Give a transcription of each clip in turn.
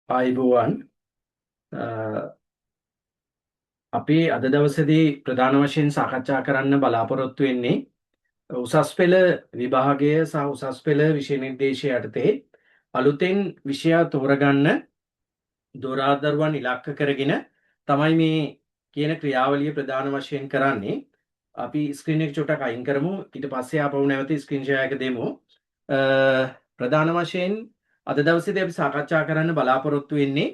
ආයිබෝවන් අපි අද දවසේදී ප්‍රධාන වශයෙන් සාකච්ඡා කරන්න බලාපොරොත්තු වෙන්නේ උසස් පෙළ විභාගය සහ උසස් පෙළ විෂය නිර්දේශය යටතේ අලුතෙන් විෂය තෝරගන්න දොරාදරුවන් ඉලක්ක කරගෙන තමයි මේ කියන ක්‍රියාවලිය ප්‍රධාන වශයෙන් කරන්නේ. අපි ස්ක්‍රීන් එක චුට්ටක් අයින් කරමු. ඊට පස්සේ ආපහු නැවත ස්ක්‍රීන් ෂෙයාර් එක දෙමු. අ, ප්‍රධාන වශයෙන් අද දවසේදී අපි සාකච්ඡා කරන්න බලාපොරොත්තු වෙන්නේ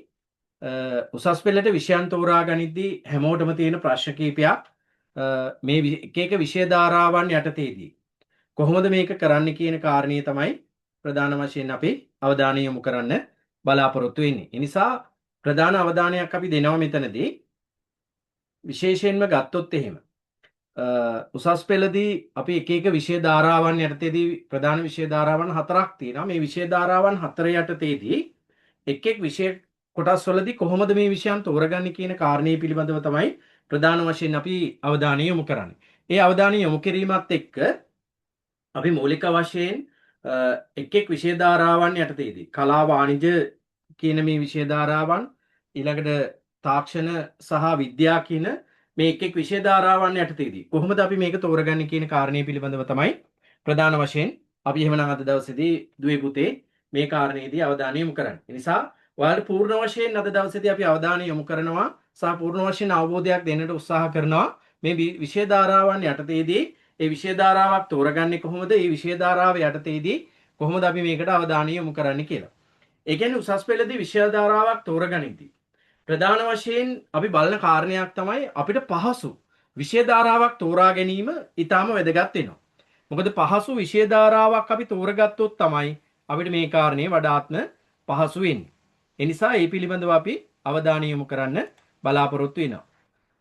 උසස් පෙළට විෂයන් තෝරා ගනිද්දී හැමෝටම තියෙන ප්‍රශ්න කීපයක් මේ එක එක විෂය ධාරාවන් යටතේදී කොහොමද මේක කරන්න කියන කාරණේ තමයි ප්‍රධාන වශයෙන් අපි අවධානය යොමු කරන්න බලාපොරොත්තු වෙන්නේ. ඒ නිසා ප්‍රධාන අවධානයක් අපි දෙනවා මෙතනදී විශේෂයෙන්ම ගත්තොත් එහෙම උසස් පෙළදී අපි එක එක විෂය ධාරාවන් යටතේදී ප්‍රධාන විෂය ධාරාවන් 4ක් තියෙනවා. මේ විෂය ධාරාවන් 4 යටතේදී එක් එක් විෂය කොටස් වලදී කොහොමද මේ විෂයන් තෝරගන්නේ කියන කාරණේ පිළිබඳව තමයි ප්‍රධාන වශයෙන් අපි අවධානය යොමු කරන්නේ. ඒ අවධානය යොමු කිරීමත් එක්ක අපි මූලික වශයෙන් එක් එක් විෂය ධාරාවන් යටතේදී කලා වාණිජ කියන මේ විෂය ධාරාවන් ඊළඟට තාක්ෂණ සහ විද්‍යා කියන මේ එක් එක් විෂය ධාරාවන් යටතේදී කොහොමද අපි මේක තෝරගන්නේ කියන කාරණේ පිළිබඳව තමයි ප්‍රධාන වශයෙන් අපි එහෙමනම් අද දවසේදී දුවේ පුතේ මේ කාරණේදී අවධානය යොමු කරන්නේ. ඒ නිසා ඔයාලට පූර්ණ වශයෙන් අද දවසේදී අපි අවධානය යොමු කරනවා සහ පූර්ණ වශයෙන් අවබෝධයක් දෙන්නට උත්සාහ කරනවා මේ විෂය ධාරාවන් යටතේදී ඒ විෂය ධාරාවක් තෝරගන්නේ කොහොමද? ඒ විෂය ධාරාව යටතේදී කොහොමද අපි මේකට අවධානය යොමු කරන්නේ කියලා. ඒ කියන්නේ උසස් පෙළදී විෂය ධාරාවක් තෝරගනිද්දී ප්‍රධාන වශයෙන් අපි බලන කාරණයක් තමයි අපිට පහසු විෂය ධාරාවක් තෝරා ගැනීම ඊටාම වැදගත් වෙනවා. මොකද පහසු විෂය ධාරාවක් අපි තෝරගත්තොත් තමයි අපිට මේ කාරණේ වඩාත්ම පහසු වෙන්නේ. ඒ නිසා මේ පිළිබඳව අපි අවධානය යොමු කරන්න බලාපොරොත්තු වෙනවා.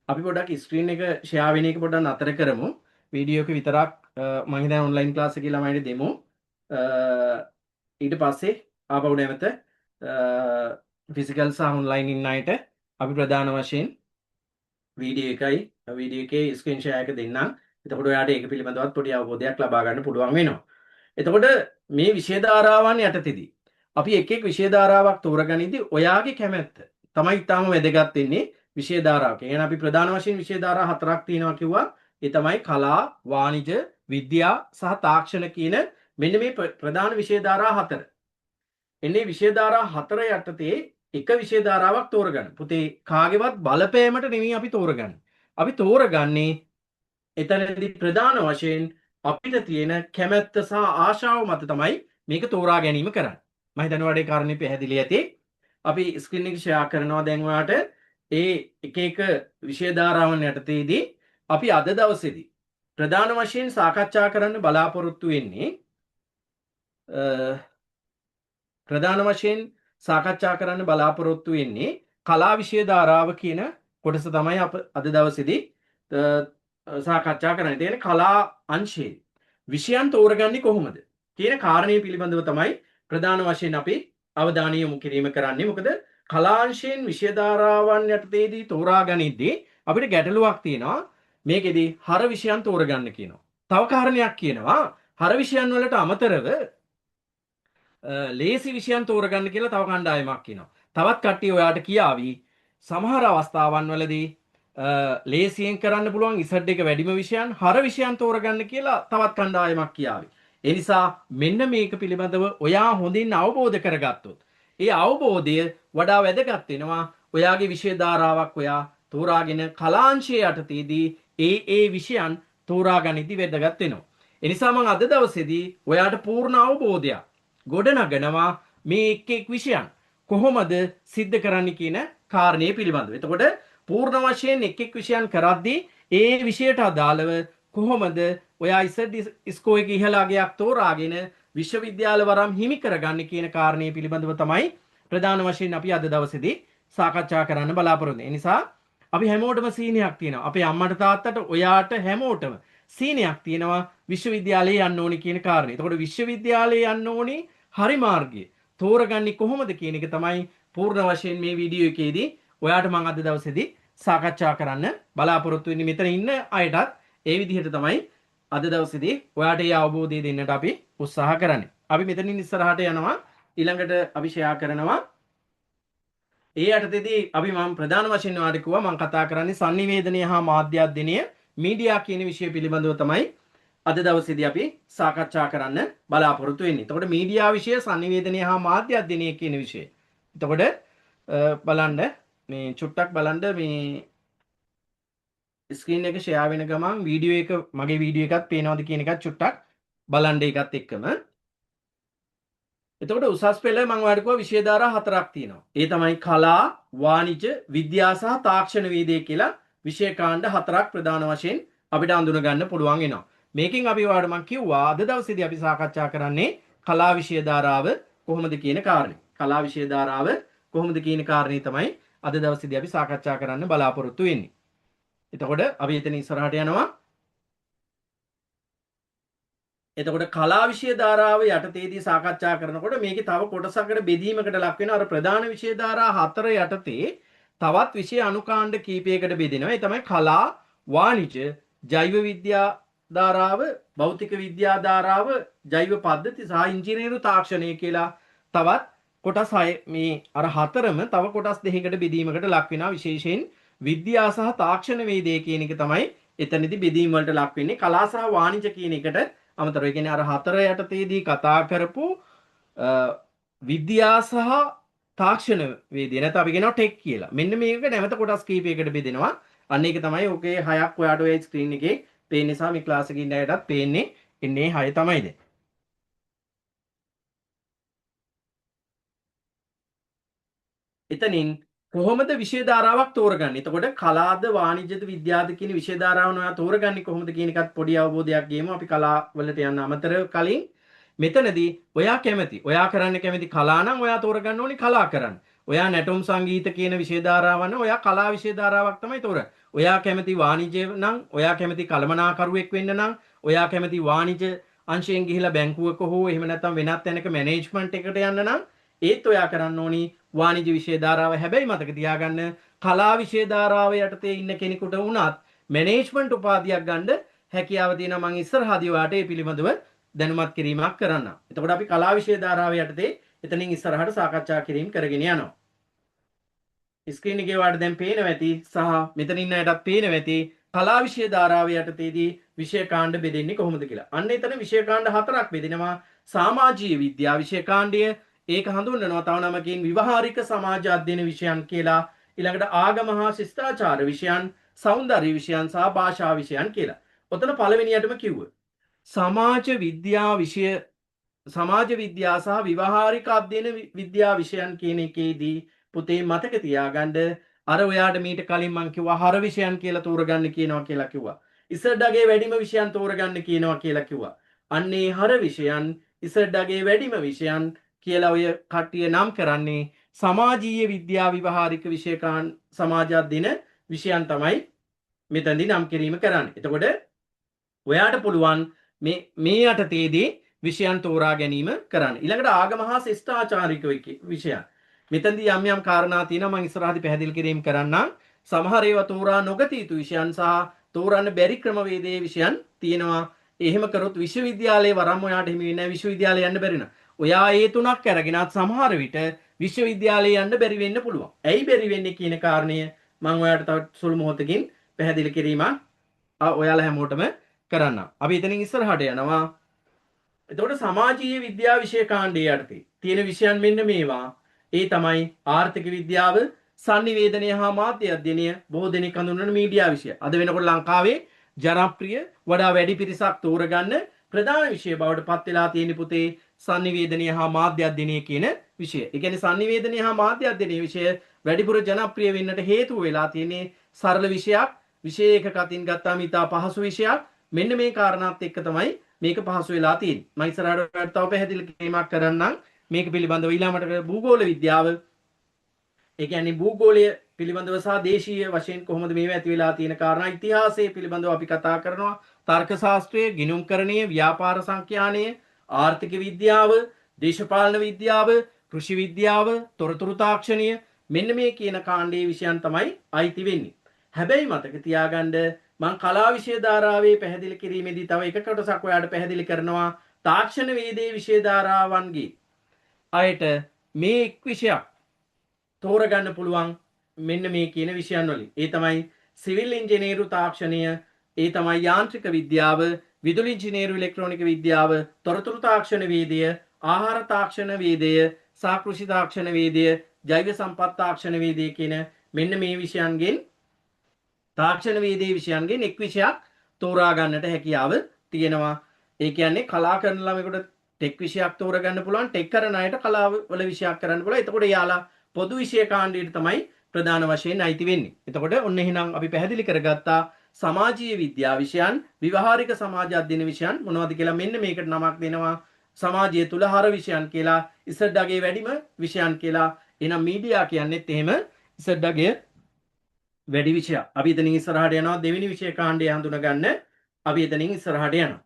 අපි පොඩ්ඩක් ස්ක්‍රීන් එක ෂෙයාර් වෙන එක පොඩ්ඩක් නතර කරමු. වීඩියෝ එක විතරක් මම හිතන්නේ ඔන්ලයින් ක්ලාස් එකේ ළමයින්ට දෙමු. ඊට පස්සේ ආපහු නැවත ෆිසිකල් සහ ඔන්ලයින් ඉන්න අයට අපි ප්‍රධාන වශයෙන් වීඩියෝ එකේ ස්ක්‍රීන් ෂෙයාර් එක දෙන්නම්. එතකොට ඔයාලට ඒක පිළිබඳවත් පොඩි අවබෝධයක් ලබා ගන්න පුළුවන් වෙනවා. එතකොට මේ විෂය ධාරාවන් යටතේදී අපි එක් එක් විෂය ධාරාවක් තෝරගනිද්දී ඔයාගේ කැමැත්ත තමයි ඊටාම වැදගත් වෙන්නේ විෂය ධාරාවක. එහෙනම් අපි ප්‍රධාන වශයෙන් විෂය ධාරා 4ක් තියෙනවා කිව්වා. ඒ තමයි කලා, වාණිජ, විද්‍යා සහ තාක්ෂණ කියන මෙන්න මේ ප්‍රධාන විෂය ධාරා 4. එන්නේ විෂය ධාරා 4 යටතේ එක විෂය ධාරාවක් තෝරගන්න. පුතේ කාගේවත් බලපෑමට නෙමෙයි අපි තෝරගන්නේ. අපි තෝරගන්නේ එතනදී ප්‍රධාන වශයෙන් අපිට තියෙන කැමැත්ත සහ ආශාව මත තමයි මේක තෝරා ගැනීම කරන්නේ. මම හිතන්නේ වඩේ කාරණේ පැහැදිලි ඇති. අපි ස්ක්‍රීන් එක ෂෙයාර් කරනවා දැන් ඔයාලට ඒ එක එක විෂය ධාරාවන් යටතේදී අපි අද දවසේදී ප්‍රධාන වශයෙන් සාකච්ඡා කරන්න බලාපොරොත්තු වෙන්නේ ප්‍රධාන වශයෙන් සාකච්ඡා කරන්න බලාපොරොත්තු වෙන්නේ කලා විෂය ධාරාව කියන කොටස තමයි අප අද දවසේදී සාකච්ඡා කරන්න තියෙන කලා අංශයේ විෂයන් තෝරගන්නේ කොහොමද කියන කාරණේ පිළිබඳව තමයි ප්‍රධාන වශයෙන් අපි අවධානය යොමු කිරීම කරන්නේ. මොකද කලාංශයෙන් විෂය ධාරාවන් යටතේදී තෝරා ගනිද්දී අපිට ගැටලුවක් තියෙනවා. මේකෙදී හර විෂයන් තෝරගන්න කියනවා. තව කාරණයක් කියනවා හර විෂයන් වලට අමතරව ලේසි විෂයන් තෝරගන්න කියලා තව කණ්ඩායමක් කියනවා. තවත් කට්ටිය ඔයාට කියාවි සමහර අවස්ථාවන් වලදී ලේසියෙන් කරන්න පුළුවන් ඉසඩ් එක වැඩිම විෂයන් හර විෂයන් තෝරගන්න කියලා තවත් කණ්ඩායමක් කියාවි. ඒ නිසා මෙන්න මේක පිළිබඳව ඔයා හොඳින් අවබෝධ කරගත්තොත් ඒ අවබෝධය වඩා වැදගත් වෙනවා. ඔයාගේ විෂය ධාරාවක් ඔයා තෝරාගෙන කලාංශයේ යටතේදී ඒ විෂයන් තෝරාගනිද්දී වැදගත් වෙනවා. ඒ නිසා මම අද දවසේදී ඔයාට පූර්ණ අවබෝධයක් ගොඩනගනවා මේ එක් එක් විෂයන් කොහොමද සිද්ධ කරන්නේ කියන කාරණේ පිළිබඳව. එතකොට පූර්ණ වශයෙන් එක් එක් විෂයන් කරද්දී ඒ විෂයට අදාළව කොහොමද ඔයා ස්කෝ එක ඉහළ අගයක් තෝරාගෙන විශ්වවිද්‍යාල වරම් හිමි කරගන්න කියන කාරණේ පිළිබඳව තමයි ප්‍රධාන වශයෙන් අපි අද දවසේදී සාකච්ඡා කරන්න බලාපොරොත්තු වෙන්නේ. ඒ නිසා අපි හැමෝටම සීනියක් තියෙනවා. අපේ අම්මට තාත්තට ඔයාට හැමෝටම සීනියක් තියෙනවා විශ්වවිද්‍යාලයේ යන්න ඕනි කියන කාරණේ. එතකොට විශ්වවිද්‍යාලයේ යන්න ඕනි හරි මාර්ගය තෝරගන්නේ කොහොමද කියන එක තමයි පූර්ණ වශයෙන් මේ වීඩියෝ එකේදී ඔයාට මම අද දවසේදී සාකච්ඡා කරන්න බලාපොරොත්තු වෙන්නේ. මෙතන ඉන්න අයටත් ඒ විදිහට තමයි අද දවසේදී ඔයාට ඒ අවබෝධය දෙන්නට අපි උත්සාහ කරන්නේ. අපි මෙතනින් ඉස්සරහට යනවා. ඊළඟට අපි ෂෙයා කරනවා ඒ යටතේදී අපි මම ප්‍රධාන වශයෙන් ඔයාලට කිව්වා මම කතා කරන්නේ sannivedanaya හා මාධ්‍ය අධ්‍යයනය මීඩියා කියන විෂය පිළිබඳව තමයි අද දවසේදී අපි සාකච්ඡා කරන්න බලාපොරොත්තු වෙන්නේ. එතකොට මීඩියා විෂය sannivedanaya හා මාධ්‍ය අධ්‍යයනය කියන විෂය. එතකොට බලන්න මේ චුට්ටක් බලන්න මේ ස්ක්‍රීන් එක ෂෙයා වෙන ගමන් වීඩියෝ එක මගේ වීඩියෝ එකත් පේනවද කියන එකත් චුට්ටක් බලන්න ඒකත් එක්කම. එතකොට උසස් පෙළ මම ඔයාලට කිව්වා විෂය ධාරා හතරක් තියෙනවා. ඒ තමයි කලා, වාණිජ, විද්‍යා සහ තාක්ෂණ වේදේ කියලා විෂය කාණ්ඩ හතරක් ප්‍රධාන වශයෙන් අපිට අඳුන ගන්න පුළුවන් වෙනවා. මේකෙන් අපි ඔයාලට මම කිව්වා අද දවසේදී අපි සාකච්ඡා කරන්නේ කලා විෂය ධාරාව කොහොමද කියන කාරණේ. කලා විෂය ධාරාව කොහොමද කියන කාරණේ තමයි අද දවසේදී අපි සාකච්ඡා කරන්න බලාපොරොත්තු වෙන්නේ. එතකොට අපි එතන ඉස්සරහට යනවා. එතකොට කලා විෂය ධාරාව යටතේදී සාකච්ඡා කරනකොට මේකේ තව කොටසකට බෙදීමකට ලක් වෙන අර ප්‍රධාන විෂය ධාරා හතර යටතේ තවත් විෂය අනුකාණ්ඩ කීපයකට බෙදෙනවා. ඒ තමයි කලා, වාණිජ, ජෛව විද්‍යා ධාරාව, භෞතික විද්‍යා ධාරාව, ජෛව පද්ධති සහ ඉංජිනේරු තාක්ෂණය කියලා තවත් කොටස් 6 මේ අර හතරම තව කොටස් දෙකකට බෙදීමකට ලක් වෙනවා. විශේෂයෙන් විද්‍යා සහ තාක්ෂණ වේදේ කියන එක තමයි එතනදී බෙදීම වලට ලක් වෙන්නේ. කලා සහ වාණිජ කියන එකට අමතරව ඒ කියන්නේ අර හතර යටතේදී කතා කරපු විද්‍යා සහ තාක්ෂණ වේදිය නැත්නම් අපි කියනවා ටෙක් කියලා. මෙන්න මේක නැවත කොටස් කීපයකට බෙදෙනවා. අන්න ඒක තමයි ඔකේ හයක් ඔයාට ඔය ස්ක්‍රීන් එකේ පේන නිසා මේ ක්ලාස් එකේ ඉන්න අයටත් පේන්නේ ඉන්නේ හය තමයි දැන්. එතනින් කොහොමද විෂය ධාරාවක් තෝරගන්නේ? එතකොට කලාද වාණිජ්‍යද විද්‍යාද කියන විෂය ධාරාවන් ඔයා තෝරගන්නේ කොහොමද කියන එකත් පොඩි අවබෝධයක් ගේමු. අපි කලා වලට යන්න අමතරව කලින් මෙතනදී ඔයා කැමති. ඔයා කරන්න කැමති කලා නම් ඔයා තෝරගන්න ඕනේ කලා කරන්න. ඔයා නැටුම් සංගීත කියන විෂය ධාරාවන් ඔයා කලා විෂය ධාරාවක් තමයි තෝරන්නේ. ඔයා කැමති වාණිජ්‍ය නම් ඔයා කැමති කළමනාකරුවෙක් වෙන්න නම් ඔයා කැමති වාණිජ්‍ය අංශයෙන් ගිහිලා බැංකුවක හෝ එහෙම නැත්නම් වෙනත් තැනක මැනේජ්මන්ට් එකට යන්න නම් ඒත් ඔයා කරන්න ඕනි වාණිජ්‍ය විෂය ධාරාව. හැබැයි මතක තියාගන්න කලා විෂය ධාරාව යටතේ ඉන්න කෙනෙකුට වුණත් මැනේජ්මන්ට් උපාධියක් ගන්න හැකියාව තියෙනවා. මම ඉස්සරහදී ඔයාට ඒ පිළිබඳව දැනුමත් කිරීමක් කරන්න. එතකොට අපි කලා විෂය ධාරාව යටතේ එතනින් ඉස්සරහට සාකච්ඡා කිරීම කරගෙන යනවා. ස්ක්‍රීන් එකේ ඔයාලට දැන් පේනවා ඇති සහ මෙතන ඉන්න අයටත් පේනවා ඇති කලා විෂය ධාරාව යටතේදී විෂය කාණ්ඩ බෙදෙන්නේ කොහොමද කියලා. අන්න එතන විෂය කාණ්ඩ හතරක් බෙදෙනවා. සමාජීය විද්‍යා විෂය කාණ්ඩය ඒක හඳුන්වනවා තව නමකින් විවහාරික සමාජ අධ්‍යයන විෂයන් කියලා. ඊළඟට ආගම හා ශිෂ්ටාචාර විෂයන්, සෞන්දර්ය විෂයන් සහ භාෂා විෂයන් කියලා. ඔතන පළවෙනියටම කිව්ව. සමාජ විද්‍යා විෂය සමාජ විද්‍යා සහ විවහාරික අධ්‍යයන විද්‍යා විෂයන් කියන එකේදී පුතේ මතක තියාගන්න අර ඔයාට මීට කලින් මං කිව්වා හර විෂයන් කියලා තෝරගන්න කියනවා කියලා කිව්වා. ඉසඩගේ වැඩිම විෂයන් තෝරගන්න කියනවා කියලා කිව්වා. අන්නේ හර විෂයන් ඉසඩගේ වැඩිම විෂයන් කියලා ඔය කට්ටිය නම් කරන්නේ සමාජීය විද්‍යා විවහාරික විෂයකාන් සමාජ අධ්‍යයන විෂයන් තමයි මෙතනදී නම් කිරීම කරන්නේ. එතකොට ඔයාට පුළුවන් මේ යටතේදී විෂයන් තෝරා ගැනීම කරන්න. ඊළඟට ආගම හා ශිෂ්ටාචාරික විෂයන්. මෙතනදී යම් යම් කාරණා තියෙනවා මම ඉස්සරහදී පැහැදිලි කිරීම කරන්නම්. සමහර ඒවා තෝරා නොගත යුතු විෂයන් සහ තෝරන්න බැරි ක්‍රමවේදයේ විෂයන් තියෙනවා. එහෙම කරොත් විශ්වවිද්‍යාලයේ වරම් ඔයාට හිමි වෙන්නේ නැහැ. විශ්වවිද්‍යාලේ යන්න බැරි නම් ඔයා ඒ තුනක් අරගෙනත් සමහර විට විශ්වවිද්‍යාලේ යන්න බැරි වෙන්න පුළුවන්. ඇයි බැරි වෙන්නේ කියන කාරණය මම ඔයාලට තව සුළු මොහොතකින් පැහැදිලි කිරීමක් ඔයාලා හැමෝටම කරන්නම්. අපි එතනින් ඉස්සරහට යනවා. එතකොට සමාජීය විද්‍යා විෂය කාණ්ඩයේ යටතේ තියෙන විෂයන් මෙන්න මේවා. ඒ තමයි ආර්ථික විද්‍යාව, sannivedanaya හා මාධ්‍ය අධ්‍යයනය, බොහෝ දෙනෙක් හඳුන්වන මීඩියා විෂය. අද වෙනකොට ලංකාවේ ජනප්‍රිය වඩා වැඩි පිරිසක් තෝරගන්න ප්‍රධාන විෂය බවට පත් වෙලා තියෙන පුතේ sannivedanaya හා මාධ්‍ය අධ්‍යයනය කියන විෂය. ඒ කියන්නේ sannivedanaya හා මාධ්‍ය අධ්‍යයනයේ විෂය වැඩිපුර ජනප්‍රිය වෙන්නට හේතුව වෙලා තියෙන්නේ සරල විෂයක්. විෂය එකක අතින් ගත්තාම ඉතා පහසු විෂයක්. මෙන්න මේ කාරණාත් එක්ක තමයි මේක පහසු වෙලා තියෙන්නේ. මම ඉස්සරහට තව පැහැදිලි කිරීමක් කරන්නම් මේක පිළිබඳව. ඊළඟට භූගෝල විද්‍යාව. ඒ කියන්නේ භූගෝලය පිළිබඳව සහ දේශීය වශයෙන් කොහොමද මේවා ඇති වෙලා තියෙන කාරණා, ඉතිහාසය පිළිබඳව අපි කතා කරනවා. තර්ක ශාස්ත්‍රය, ගිණුම්කරණය, ව්‍යාපාර සංඛ්‍යානය, ආර්ථික විද්‍යාව, දේශපාලන විද්‍යාව, කෘෂි විද්‍යාව, තොරතුරු තාක්ෂණය, මෙන්න මේ කියන කාණ්ඩයේ විෂයන් තමයි අයිති වෙන්නේ. හැබැයි මතක තියාගන්න මම කලා විෂය ධාරාවේ පැහැදිලි කිරීමේදී තව එක කොටසක් ඔයාලට පැහැදිලි කරනවා. තාක්ෂණ වේදේ විෂය ධාරාවන්ගේ අයට මේ එක් විෂයක් තෝරගන්න පුළුවන් මෙන්න මේ කියන විෂයන් වලින්. ඒ තමයි සිවිල් ඉංජිනේරු තාක්ෂණය, ඒ තමයි යාන්ත්‍රික විද්‍යාව, විදුලි ඉංජිනේරු ඉලෙක්ට්‍රොනික විද්‍යාව, තොරතුරු තාක්ෂණ වේදය, ආහාර තාක්ෂණ වේදය, සාකෘෂි තාක්ෂණ වේදය, ජෛව සම්පත් තාක්ෂණ වේදය කියන මෙන්න මේ විෂයන්ගෙන් තාක්ෂණ වේදයේ විෂයන්ගෙන් එක් විෂයක් තෝරා ගන්නට හැකියාව තියෙනවා. ඒ කියන්නේ කලා කරන ළමයෙකුට ටෙක් විෂයක් තෝරගන්න පුළුවන්, ටෙක් කරන අයට කලාව වල විෂයක් කරන්න පුළුවන්. එතකොට යාලා පොදු විෂය කාණ්ඩයට තමයි ප්‍රධාන වශයෙන් අයිති වෙන්නේ. එතකොට ඔන්න එහෙනම් අපි පැහැදිලි කරගත්තා සමාජීය විද්‍යා විෂයන්, විවහාරික සමාජ අධ්‍යයන විෂයන් මොනවද කියලා. මෙන්න මේකට නමක් දෙනවා සමාජය තුල හර විෂයන් කියලා, ඉසඩ්ඩගේ වැඩිම විෂයන් කියලා. එහෙනම් මීඩියා කියන්නේත් එහෙම ඉසඩ්ඩගේ වැඩි විෂයක්. අපි එතනින් ඉස්සරහට යනවා දෙවෙනි විෂය කාණ්ඩය හඳුනගන්න. අපි එතනින් ඉස්සරහට යනවා.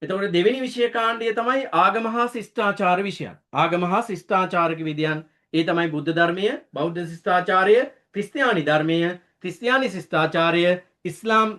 එතකොට දෙවෙනි විෂය කාණ්ඩය තමයි ආගම හා ශිෂ්ටාචාර විෂයන්. ආගම හා ශිෂ්ටාචාරික විද්‍යාවන්. ඒ තමයි බුද්ධ ධර්මය, බෞද්ධ ශිෂ්ටාචාරය, ක්‍රිස්තියානි ධර්මය, ක්‍රිස්තියානි ශිෂ්ටාචාරය, ඉස්ලාම්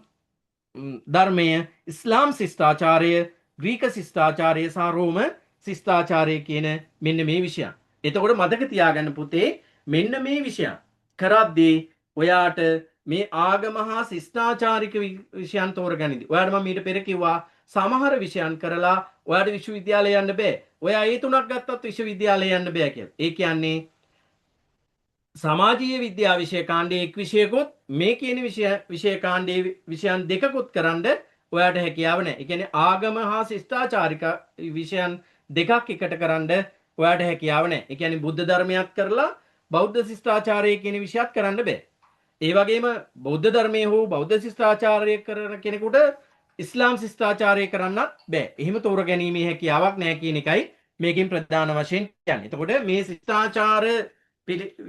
ධර්මය, ඉස්ලාම් ශිෂ්ටාචාරය, ග්‍රීක ශිෂ්ටාචාරය සහ රෝම ශිෂ්ටාචාරය කියන මෙන්න මේ විෂයන්. එතකොට මතක තියාගන්න පුතේ මෙන්න මේ විෂයන් කරද්දී ඔයාට මේ ආගම හා ශිෂ්ටාචාරික විෂයන් තෝරගනිද්දී ඔයාට මම ඊට පෙර කිව්වා සමහර විෂයන් කරලා ඔයාට විශ්වවිද්‍යාලය යන්න බෑ. ඔයා ඒ තුනක් ගත්තත් විශ්වවිද්‍යාලය යන්න බෑ කියලා. ඒ කියන්නේ සමාජීය විද්‍යා විෂය කාණ්ඩයේ එක් විෂයකුත් මේ කියන විෂය කාණ්ඩයේ විෂයන් දෙකකුත් කරන්න ඔයාට හැකියාව නැහැ. ඒ කියන්නේ ආගම හා ශිෂ්ටාචාරික විෂයන් දෙකක් එකට කරන්න ඔයාට හැකියාව නැහැ. ඒ කියන්නේ බුද්ධ ධර්මයක් කරලා බෞද්ධ ශිෂ්ටාචාරය කියන විෂයත් කරන්න බෑ. ඒ වගේම බෞද්ධ ධර්මයේ හෝ බෞද්ධ ශිෂ්ටාචාරය කරන කෙනෙකුට ඉස්ලාම් ශිෂ්ටාචාරය කරන්නත් බෑ. එහෙම තෝරගැනීමේ හැකියාවක් නැහැ කියන එකයි මේකෙන් ප්‍රධාන වශයෙන් කියන්නේ. එතකොට මේ ශිෂ්ටාචාර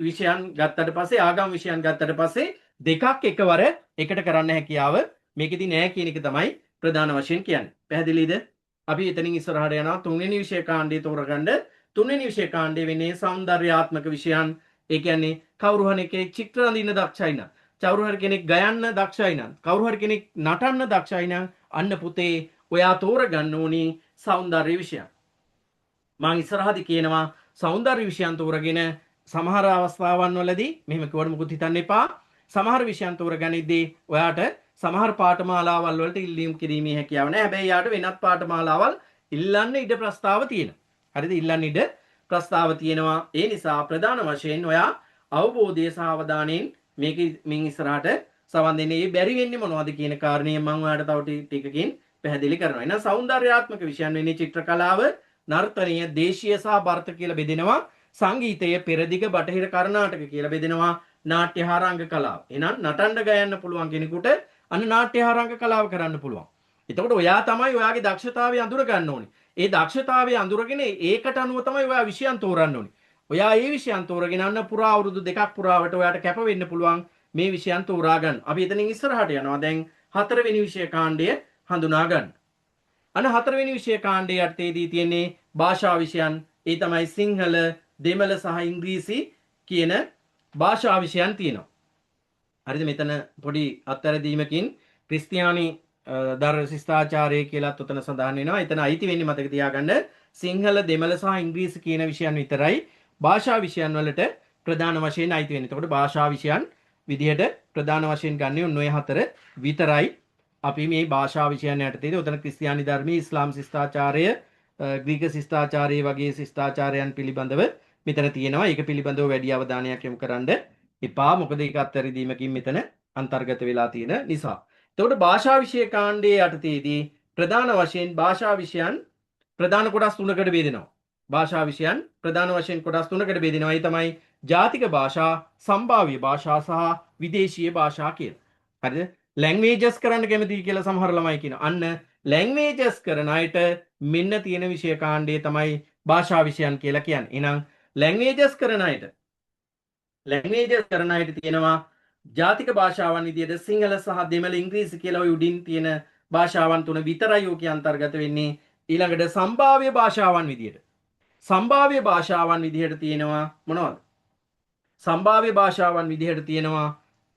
විෂයන් ගත්තට පස්සේ ආගම් විෂයන් ගත්තට පස්සේ දෙකක් එකවර එකට කරන්න හැකියාව මේකෙදි නැහැ කියන එක තමයි ප්‍රධාන වශයෙන් කියන්නේ. පැහැදිලිද? අපි එතනින් ඉස්සරහට යනවා තුන්වෙනි විෂය කාණ්ඩය තෝරගන්න. තුන්වෙනි විෂය කාණ්ඩය වෙන්නේ සෞන්දර්යාත්මක විෂයන්. ඒ කියන්නේ කවුරු හරි කෙනෙක් චිත්‍ර අඳින්න දක්ෂයි නම්, කවුරු හරි කෙනෙක් ගයන්න දක්ෂයි නම්, කවුරු හරි කෙනෙක් නටන්න දක්ෂයි නම් අන්න පුතේ ඔයා තෝරගන්න ඕනි සෞන්දර්ය විෂයන්. මම ඉස්සරහදී කියනවා සෞන්දර්ය විෂයන් තෝරගෙන සමහර අවස්ථාවන් වලදී මෙහෙම කිව්වට මුකුත් හිතන්න එපා. සමහර විෂයන් තෝරගනිද්දී ඔයාට සමහර පාඨමාලාවල් වලට ඉල්ලීම් කිරීමේ හැකියාව නැහැ. හැබැයි යාට වෙනත් පාඨමාලාවල් ඉල්ලන්න ඉඩ ප්‍රස්තාව තියෙනවා. හරිද? ඉල්ලන්න ඉඩ ප්‍රස්තාව තියෙනවා. ඒ නිසා ප්‍රධාන වශයෙන් ඔයා අවබෝධය සහ අවධානයෙන් මේක මින් ඉස්සරහට සවන් දෙන්නේ. මේ බැරි වෙන්නේ මොනවද කියන කාරණේ මම ඔයාලට තව ටිකකින් පැහැදිලි කරනවා. එහෙනම් සෞන්දර්යාත්මක විෂයන් වෙන්නේ චිත්‍රකලාව, නර්තනය, දේශීය සහ භාරත කියලා බෙදෙනවා. සංගීතය පෙරදිග බටහිර කර්ණාටක කියලා බෙදෙනවා. නාට්‍ය හා රංග කලාව. එහෙනම් නටන්න ගයන්න පුළුවන් කෙනෙකුට අන්න නාට්‍ය හා රංග කලාව කරන්න පුළුවන්. එතකොට ඔයා තමයි ඔයාගේ දක්ෂතාවය අඳුර ගන්න ඕනේ. ඒ දක්ෂතාවය අඳුරගෙන ඒකට අනුව තමයි ඔයා විෂයන් තෝරන්න ඕනේ. ඔයා ඒ විෂයන් තෝරගෙන අන්න පුරා අවුරුදු දෙකක් පුරාවට ඔයාට කැප වෙන්න පුළුවන් මේ විෂයන් තෝරා ගන්න. අපි එතනින් ඉස්සරහට යනවා. දැන් හතරවෙනි විෂය කාණ්ඩය හඳුනා ගන්න. අන්න හතරවෙනි විෂය කාණ්ඩයේ යටතේදී තියෙන්නේ භාෂා විෂයන්. ඒ තමයි සිංහල, දෙමළ සහ ඉංග්‍රීසි කියන භාෂා විෂයන් තියෙනවා. හරිද? මෙතන පොඩි අත්හැරදීමකින් ක්‍රිස්තියානි ධර්ම ශිෂ්ටාචාරය කියලාත් උතන සඳහන් වෙනවා. එතන අයිති වෙන්නේ මතක තියාගන්න සිංහල, දෙමළ සහ ඉංග්‍රීසි කියන විෂයන් විතරයි භාෂා විෂයන් වලට ප්‍රධාන වශයෙන් අයිති වෙන්නේ. එතකොට භාෂා විෂයන් විදිහට ප්‍රධාන වශයෙන් ගන්නේ ඔන්න ඔය හතර විතරයි. අපි මේ භාෂා විෂයන් යටතේදී උතන ක්‍රිස්තියානි ධර්මයේ, ඉස්ලාම් ශිෂ්ටාචාරය, ග්‍රීක ශිෂ්ටාචාරය වගේ ශිෂ්ටාචාරයන් පිළිබඳව මෙතන තියෙනවා. ඒක පිළිබඳව වැඩි අවධානයක් යොමු කරන්න එපා. මොකද ඒක අත්හැරීමකින් මෙතන අන්තර්ගත වෙලා තියෙන නිසා. එතකොට භාෂා විෂය කාණ්ඩයේ යටතේදී ප්‍රධාන වශයෙන් භාෂා විෂයන් ප්‍රධාන කොටස් තුනකට බෙදෙනවා. භාෂා විෂයන් ප්‍රධාන වශයෙන් කොටස් තුනකට බෙදෙනවා. ඒ තමයි ජාතික භාෂා, සම්භාව්‍ය භාෂා සහ විදේශීය භාෂා කියලා. හරිද? ලැන්ග්වේජස් කරන්න කැමතියි කියලා සමහර ළමයි කියනවා. අන්න ලැන්ග්වේජස් කරන අයට මෙන්න තියෙන විෂය කාණ්ඩය තමයි භාෂා විෂයන් කියලා කියන්නේ. එහෙනම් ලැන්ග්වේජස් කරන අයට තියෙනවා ජාතික භාෂාවන් විදියට සිංහල සහ දෙමළ, ඉංග්‍රීසි කියලා ඔය උඩින් තියෙන භාෂාවන් තුන විතරයි ඔකේ අන්තර්ගත වෙන්නේ. ඊළඟට සම්භාව්‍ය භාෂාවන් විදියට තියෙනවා මොනවද? සම්භාව්‍ය භාෂාවන් විදියට තියෙනවා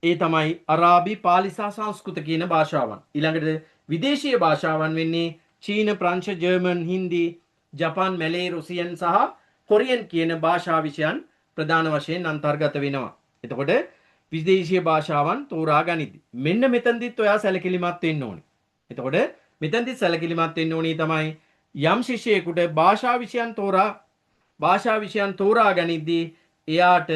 ඒ තමයි අරාබි, පාලි සහ සංස්කෘත කියන භාෂාවන්. ඊළඟට විදේශීය භාෂාවන් වෙන්නේ චීන, ප්‍රංශ, German, Hindi, Japan, Malay, Russian සහ කොරියන් කියන භාෂා විෂයන් ප්‍රධාන වශයෙන් අන්තර්ගත වෙනවා. එතකොට විදේශීය භාෂාවන් තෝරා ගනිද්දි මෙන්න මෙතනදිත් ඔයා සැලකිලිමත් වෙන්න ඕනේ. එතකොට මෙතනදිත් සැලකිලිමත් වෙන්න ඕනේ තමයි යම් ශිෂ්‍යයෙකුට භාෂා විෂයන් තෝරා ගනිද්දී එයාට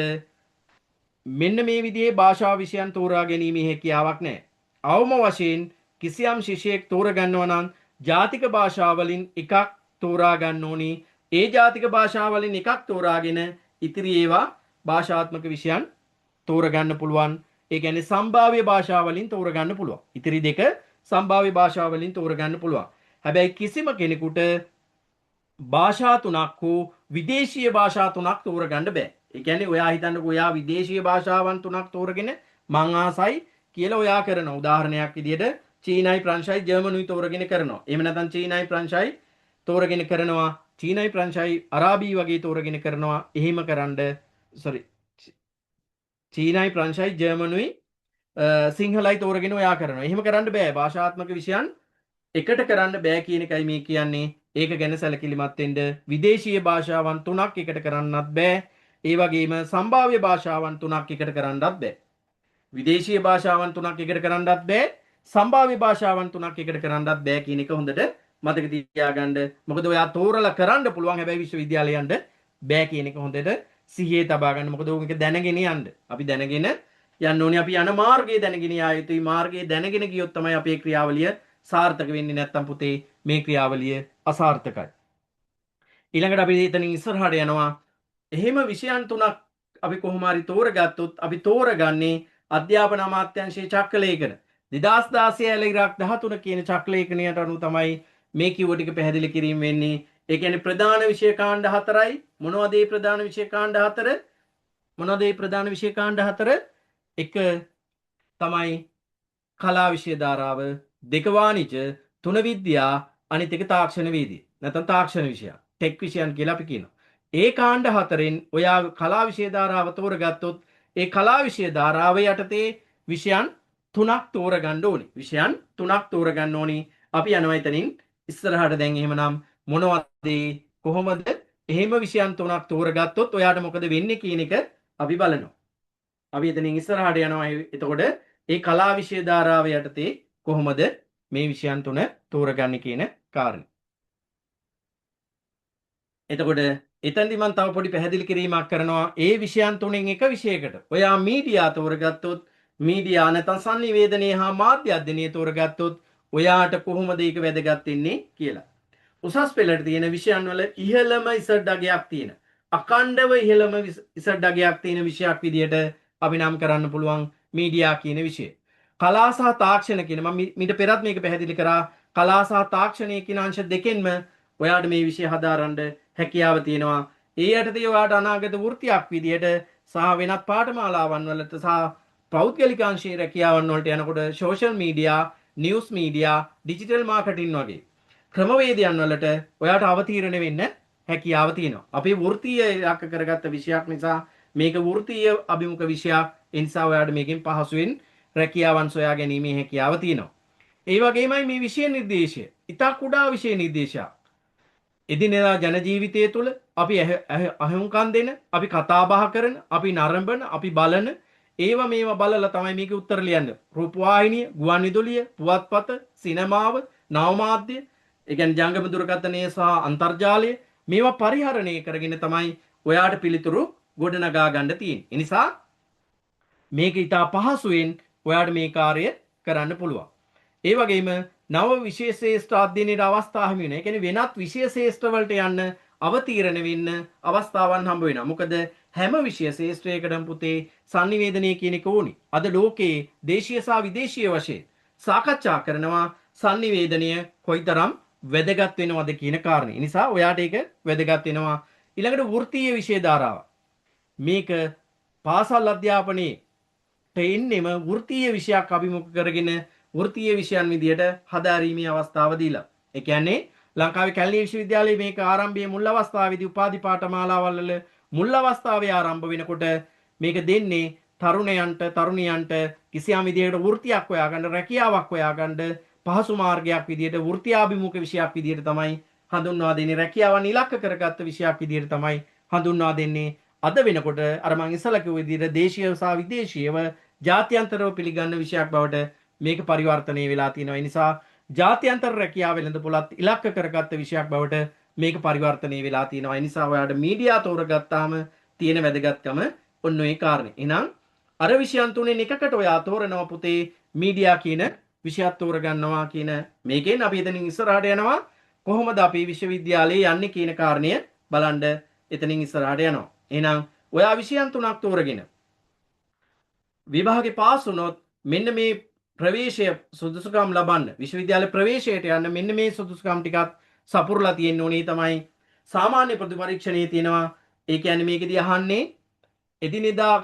මෙන්න මේ විදිහේ භාෂා විෂයන් තෝරා ගැනීමේ හැකියාවක් නැහැ. අවම වශයෙන් කිසියම් ශිෂ්‍යයෙක් තෝරගන්නවා නම් ජාතික භාෂාවලින් එකක් තෝරා ගන්න ඕනි. ඒ ජාතික භාෂාවලින් එකක් තෝරාගෙන ඉතිරි ඒවා භාෂාත්මක විෂයන් තෝරගන්න පුළුවන්. ඒ කියන්නේ සම්භාව්‍ය භාෂාවලින් තෝරගන්න පුළුවන්. ඉතිරි දෙක සම්භාව්‍ය භාෂාවලින් තෝරගන්න පුළුවන්. හැබැයි කිසිම කෙනෙකුට භාෂා තුනක් හෝ විදේශීය භාෂා තුනක් තෝරගන්න බෑ. ඒ කියන්නේ ඔයා හිතන්නකෝ ඔයා විදේශීය භාෂාවන් තුනක් තෝරගෙන මං ආසයි කියලා ඔයා කරනවා. උදාහරණයක් විදිහට චීනයි ප්‍රංශයි ජර්මනුයි තෝරගෙන කරනවා. එහෙම නැත්නම් චීනයි ප්‍රංශයි තෝරගෙන කරනවා. චීනයි ප්‍රංශයි අරාබි වගේ තෝරගෙන කරනවා. එහෙම කරන්න චීනයි ප්‍රංශයි ජර්මනුයි සිංහලයි තෝරගෙන ඔයා කරනවා. එහෙම කරන්න බෑ. භාෂාත්මක විෂයන් එකට කරන්න බෑ කියන එකයි මේ කියන්නේ. ඒක ගැන සැලකිලිමත් වෙන්න. විදේශීය භාෂාවන් තුනක් එකට කරන්නත් බෑ. ඒ වගේම සම්භාව්‍ය භාෂාවන් තුනක් එකට කරන්නත් බෑ. විදේශීය භාෂාවන් තුනක් එකට කරන්නත් බෑ. සම්භාව්‍ය භාෂාවන් තුනක් එකට කරන්නත් බෑ කියන එක හොඳට මතක තියාගන්න. මොකද ඔයා තෝරලා කරන්න පුළුවන් හැබැයි විශ්වවිද්‍යාලේ යන්න බෑ කියන එක හොඳට සිහියේ තබා ගන්න. මොකද ඕක දැනගෙන යන්න. අපි දැනගෙන යන්න ඕනේ. අපි යන මාර්ගය දැනගෙන යා යුතුයි. මාර්ගය දැනගෙන ගියොත් තමයි අපේ ක්‍රියාවලිය සාර්ථක වෙන්නේ. නැත්තම් පුතේ මේ ක්‍රියාවලිය අසාර්ථකයි. ඊළඟට අපි එතනින් ඉස්සරහට යනවා. එහෙම විෂයන් තුනක් අපි කොහොම හරි තෝරගත්තොත් අපි තෝරගන්නේ අධ්‍යාපන අමාත්‍යාංශයේ චක්‍රලේඛන 2016 ඉරක් 13 කියන චක්‍රලේඛනයට අනුව තමයි මේ කිව්ව ටික පැහැදිලි කිරීම වෙන්නේ. ඒ කියන්නේ ප්‍රධාන විෂය කාණ්ඩ 4යි. මොනවද මේ ප්‍රධාන විෂය කාණ්ඩ 4? මොනවද මේ ප්‍රධාන විෂය කාණ්ඩ 4? එක තමයි කලා විෂය ධාරාව, දෙක වාණිජ්‍ය, තුන විද්‍යා, අනිත් එක තාක්ෂණ වේදිය. නැත්නම් තාක්ෂණ විෂය. ටෙක් විෂයන් කියලා අපි කියනවා. ඒ කාණ්ඩ 4න් ඔයා කලා විෂය ධාරාව තෝරගත්තොත් ඒ කලා විෂය ධාරාව යටතේ විෂයන් තුනක් තෝරගන්න ඕනේ. විෂයන් තුනක් තෝරගන්න ඕනේ. අපි යනවා එතනින් ඉස්සරහට. දැන් එහෙමනම් මොනවද කොහොමද එහෙම විෂයන් තුනක් තෝරගත්තොත් ඔයාට මොකද වෙන්නේ කියන එක අපි බලනවා. අපි එතනින් ඉස්සරහට යනවා. එතකොට ඒ කලා විෂය ධාරාව යටතේ කොහොමද මේ විෂයන් තුන තෝරගන්නේ කියන කාරණේ. එතකොට එතනදි මම තව පොඩි පැහැදිලි කිරීමක් කරනවා. ඒ විෂයන් තුනෙන් එක විෂයකට ඔයා මීඩියා තෝරගත්තොත්, මීඩියා නැත්නම් සංනිවේදනයේ හා මාධ්‍ය අධ්‍යයනය තෝරගත්තොත් ඔයාට කොහොමද ඒක වැදගත් වෙන්නේ කියලා. උසස් පෙළට තියෙන විෂයන් වල ඉහළම ඉසඩ් අගයක් තියෙන, අඛණ්ඩව ඉහළම ඉසඩ් අගයක් තියෙන විෂයක් විදියට අපි නම් කරන්න පුළුවන් මීඩියා කියන විෂය. කලා සහ තාක්ෂණ කියන මම මීට පෙරත් මේක පැහැදිලි කරා. කලා සහ තාක්ෂණය කියන අංශ දෙකෙන්ම ඔයාට මේ විෂය හදාරන්න හැකියාව තියෙනවා. ඒ යටතේ ඔයාට අනාගත වෘත්තියක් විදියට සහ වෙනත් පාඨමාලාවන් වලට සහ පෞද්ගලික අංශයේ රැකියාවන් වලට යනකොට social media, news media, digital marketing වගේ ක්‍රමවේදයන් වලට ඔයාට අවතීර්ණ වෙන්න හැකියාව තියෙනවා. අපේ වෘත්තීය ඉලක්ක කරගත්ත විෂයක් නිසා මේක වෘත්තීය අභිමුඛ විෂයක්. ඒ නිසා ඔයාට මේකෙන් පහසුවෙන් රැකියාවන් සොයා ගැනීමේ හැකියාව තියෙනවා. ඒ වගේමයි මේ විෂය නිර්දේශය. ඉතා කුඩා විෂය නිර්දේශයක්. එදිනෙදා ජන ජීවිතය තුළ අපි අහුම්කම් දෙන, අපි කතා බහ කරන, අපි නරඹන, අපි බලන මේවා බලලා තමයි මේකේ උත්තර ලියන්නේ. රූපවාහිනිය, ගුවන්විදුලිය, පුවත්පත, සිනමාව, නවමාධ්‍ය, ඒ කියන්නේ ජංගම දුරකථනය සහ අන්තර්ජාලය මේවා පරිහරණය කරගෙන තමයි ඔයාට පිළිතුරු ගොඩනගා ගන්න තියෙන්නේ. ඒ නිසා මේක ඉතා පහසුවෙන් ඔයාට මේ කාර්යය කරන්න පුළුවන්. ඒ වගේම නව විශේෂ ශ්‍රේෂ්ඨ අධ්‍යයනයේ අවස්ථා හිමි වෙනවා. ඒ කියන්නේ වෙනත් විශේෂ ශ්‍රේෂ්ඨ වලට යන්න අවතීර්ණ වෙන්න අවස්ථාවන් හම්බ වෙනවා. මොකද හැම විශේෂ ශ්‍රේෂ්ඨයකටම පුතේ sannivedanaya කියන එක ඕනි. අද ලෝකේ දේශීය සහ විදේශීය වශයෙන් සාකච්ඡා කරනවා sannivedanaya කොයිතරම් වැදගත් වෙනවද කියන කාරණේ. ඒ නිසා ඔයාට ඒක වැදගත් වෙනවා. ඊළඟට වෘත්තීය විෂය ධාරාව. මේක පාසල් අධ්‍යාපනයේ තෙන්නේම වෘත්තීය විෂයක් අභිමුඛ කරගෙන වෘත්තීය විෂයන් විදියට හදාරීමේ අවස්ථාව දීලා. ඒ කියන්නේ ලංකාවේ කැලණිය විශ්වවිද්‍යාලයේ මේක ආරම්භයේ මුල් අවස්ථාවේදී උපාධි පාඨමාලාවල් වල මුල් අවස්ථාවේ ආරම්භ වෙනකොට මේක දෙන්නේ තරුණයන්ට, තරුණියන්ට කිසියම් විදියකට වෘත්තියක් හොයාගන්න, රැකියාවක් හොයාගන්න පහසු මාර්ගයක් විදියට වෘත්තියාභිමුඛ විෂයක් විදියට තමයි හඳුන්වා දෙන්නේ. රැකියාවන් ඉලක්ක කරගත්ත විෂයක් විදියට තමයි හඳුන්වා දෙන්නේ. අද වෙනකොට අර මං ඉස්සලා කිව්ව විදිහට දේශීය සහ විදේශීයව ජාත්‍යන්තරව පිළිගන්න විෂයක් බවට මේක පරිවර්තනය වෙලා තියෙනවා. ඒ නිසා ජාත්‍යන්තර රැකියාව වෙළඳපොළත් ඉලක්ක කරගත්ත විෂයක් බවට මේක පරිවර්තනය වෙලා තියෙනවා. ඒ නිසා ඔයාලට මීඩියා තෝරගත්තාම තියෙන වැදගත්කම ඔන්න ඔය කාරණේ. එහෙනම් අර විෂයන් තුනෙන් එකකට ඔයා තෝරනවා පුතේ මීඩියා කියන විෂයත් තෝරගන්නවා කියන මේකෙන් අපි එතනින් ඉස්සරහට යනවා. කොහොමද අපි විශ්වවිද්‍යාලයේ යන්නේ කියන කාරණය බලන්න එතනින් ඉස්සරහට යනවා. එහෙනම් ඔයා විෂයන් තුනක් තෝරගෙන විභාගේ පාස් වුණොත් මෙන්න මේ ප්‍රවේශය සුදුසුකම් ලබන්න විශ්වවිද්‍යාල ප්‍රවේශයට යන්න මෙන්න මේ සුදුසුකම් ටිකත් සපුරලා තියෙන්න ඕනේ. තමයි සාමාන්‍ය ප්‍රති පරීක්ෂණයේ තියෙනවා. ඒ කියන්නේ මේකදී අහන්නේ එදිනෙදා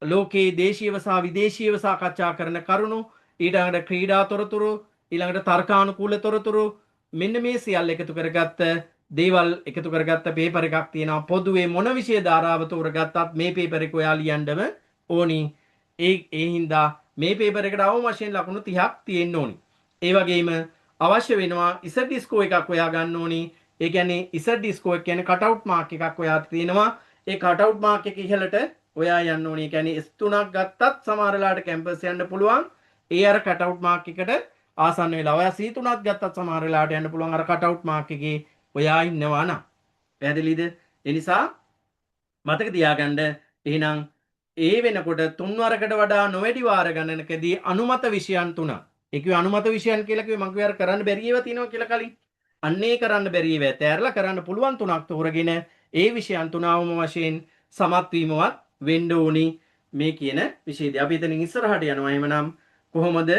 ලෝකයේ දේශීයව සහ විදේශීයව සාකච්ඡා කරන කරුණු, ඊළඟට ක්‍රීඩා තොරතුරු, ඊළඟට තර්කානුකූල තොරතුරු, මෙන්න මේ සියල්ල එකතු කරගත්ත දේවල් එකතු කරගත්ත පේපර් එකක් තියෙනවා. පොදුවේ මොන විෂය ධාරාව තෝරගත්තත් මේ පේපර් එක ඔයා ලියන්නම ඕනි. ඒ හින්දා මේ පේපර් එකට අවම වශයෙන් ලකුණු 30ක් තියෙන්න ඕනි. ඒ වගේම අවශ්‍ය වෙනවා ඉසඩ් ස්කෝර් එකක් ඔයා ගන්න ඕනි. ඒ කියන්නේ ඉසඩ් ස්කෝර් එක කියන්නේ කට් අවුට් මාක් එකක් ඔයා තියෙනවා. ඒ කට් අවුට් මාක් එක ඉහළට ඔයා යන්න ඕනි. ඒ කියන්නේ S3ක් ගත්තත් සමහර වෙලාවට කැම්පස් යන්න පුළුවන්. ඒ අර කට් අවුට් මාක් එකට ආසන්න වෙලා. ඔයා C3ක් ගත්තත් සමහර වෙලාවට යන්න පුළුවන් අර කට් අවුට් මාක් එකේ ඔයා ඉන්නවා නම්. පැහැදිලිද? ඒ නිසා මතක තියාගන්න එහෙනම් ඒ වෙනකොට 3 වරකට වඩා නොවැඩි වාර ගණනකදී අනුමත විෂයන් 3. ඒ කිව්වේ අනුමත විෂයන් කියලා කිව්වේ මම කිව්වේ අර කරන්න බැරි ඒවා තියෙනවා කියලා කලින්. අන්නේ කරන්න බැරි ඒවා ඇතෑරලා කරන්න පුළුවන් 3ක් තෝරගෙන ඒ විෂයන් 3වම වශයෙන් සමත් වීමවත් වෙන්න ඕනි මේ කියන විෂයදී. අපි එතනින් ඉස්සරහට යනවා. එහෙමනම් කොහොමද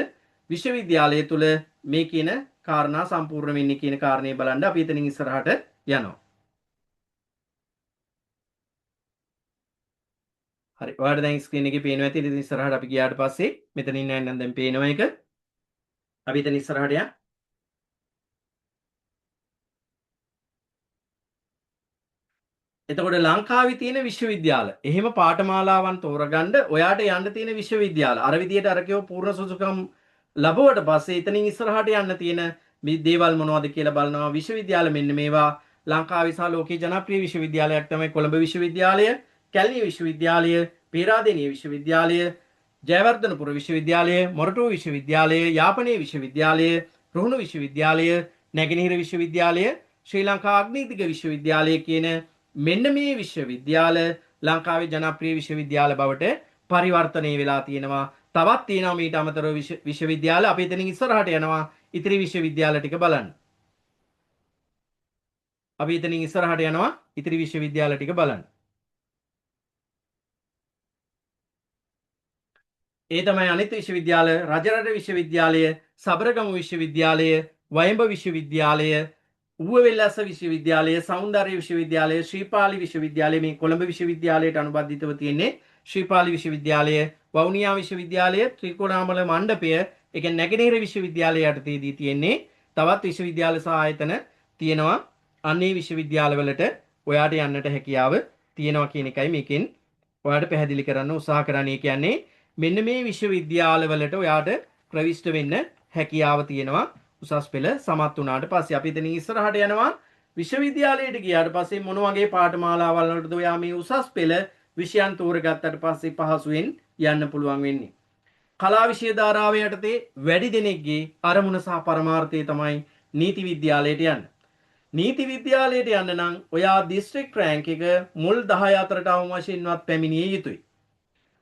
විශ්වවිද්‍යාලය තුල මේ කියන කාරණා සම්පූර්ණ වෙන්නේ කියන කාරණේ බලන්න අපි එතනින් ඉස්සරහට යනවා. හරි. ඔයාලට දැන් ස්ක්‍රීන් එකේ පේනවා ඇති. ඉතින් ඉස්සරහට අපි ගියාට පස්සේ මෙතනින් නෑනම් දැන් පේනවා එක. අපි එතන ඉස්සරහට යන්න. එතකොට ලංකාවේ තියෙන විශ්වවිද්‍යාල එහෙම පාඨමාලාවන් තෝරගන්න ඔයාට යන්න තියෙන විශ්වවිද්‍යාල අර විදියට අර කියව පූර්ණ සුසුකම් ලැබුවට පස්සේ එතනින් ඉස්සරහට යන්න තියෙන මේ දේවල් මොනවද කියලා බලනවා. විශ්වවිද්‍යාල මෙන්න මේවා. ලංකාවේ සහ ලෝකයේ ජනප්‍රිය විශ්වවිද්‍යාලයක් තමයි කොළඹ විශ්වවිද්‍යාලය, කැලණි විශ්වවිද්‍යාලය, පේරාදෙණිය විශ්වවිද්‍යාලය, ජයවර්ධනපුර විශ්වවිද්‍යාලය, මොරටුව විශ්වවිද්‍යාලය, යාපනයේ විශ්වවිද්‍යාලය, රුහුණු විශ්වවිද්‍යාලය, නැගෙනහිර විශ්වවිද්‍යාලය, ශ්‍රී ලංකා අග්නිදිග විශ්වවිද්‍යාලය කියන මෙන්න මේ විශ්වවිද්‍යාල ලංකාවේ ජනප්‍රිය විශ්වවිද්‍යාල බවට පරිවර්තනය වෙලා තියෙනවා. තවත් තියෙනවා මීට අමතරව විශ්වවිද්‍යාල. අපි එතනින් ඉස්සරහට යනවා ඉතිරි විශ්වවිද්‍යාල ටික බලන්න. අපි එතනින් ඉස්සරහට යනවා ඉතිරි විශ්වවිද්‍යාල ටික බලන්න. ඒ තමයි අනිත් විශ්වවිද්‍යාල රජරට විශ්වවිද්‍යාලය, සබරගමු විශ්වවිද්‍යාලය, වයඹ විශ්වවිද්‍යාලය, ඌවවෙල්ලස්ස විශ්වවිද්‍යාලය, සෞන්දර්ය විශ්වවිද්‍යාලය, ශ්‍රීපාලි විශ්වවිද්‍යාලය, මේ කොළඹ විශ්වවිද්‍යාලයට අනුබද්ධිතව තියෙන්නේ ශ්‍රීපාලි විශ්වවිද්‍යාලය, වවුනියා විශ්වවිද්‍යාලය, ත්‍රිකෝණාමල මණ්ඩපය, ඒ කියන්නේ නැගෙනහිර විශ්වවිද්‍යාලය යටතේදී තියෙන්නේ. තවත් විශ්වවිද්‍යාල සහ ආයතන තියෙනවා. අන්නේ විශ්වවිද්‍යාලවලට ඔයාට යන්නට හැකියාව තියෙනවා කියන එකයි මේකෙන් ඔයාට පැහැදිලි කරන්න උත්සාහ කරන්නේ. කියන්නේ මෙන්න මේ විශ්වවිද්‍යාලවලට ඔයාට ප්‍රවිෂ්ඨ වෙන්න හැකියාව තියෙනවා. උසස් පෙළ සමත් වුණාට පස්සේ අපි එතනින් ඉස්සරහට යනවා. විශ්වවිද්‍යාලයට ගියාට පස්සේ මොන වගේ පාඨමාලාවල් වලටද ඔයා මේ උසස් පෙළ විෂයන් තෝරගත්තට පස්සේ පහසුවෙන් යන්න පුළුවන් වෙන්නේ. කලා විෂය ධාරාව යටතේ වැඩි දෙනෙක්ගේ අරමුණ සහ පරමාර්ථය තමයි නීති විද්‍යාලයට යන්න. නීති විද්‍යාලයට යන්න නම් ඔයා දිස්ත්‍රික් රෑන්ක් එක මුල් 10 අතරට අවම වශයෙන්වත් පැමිණිය යුතුයි.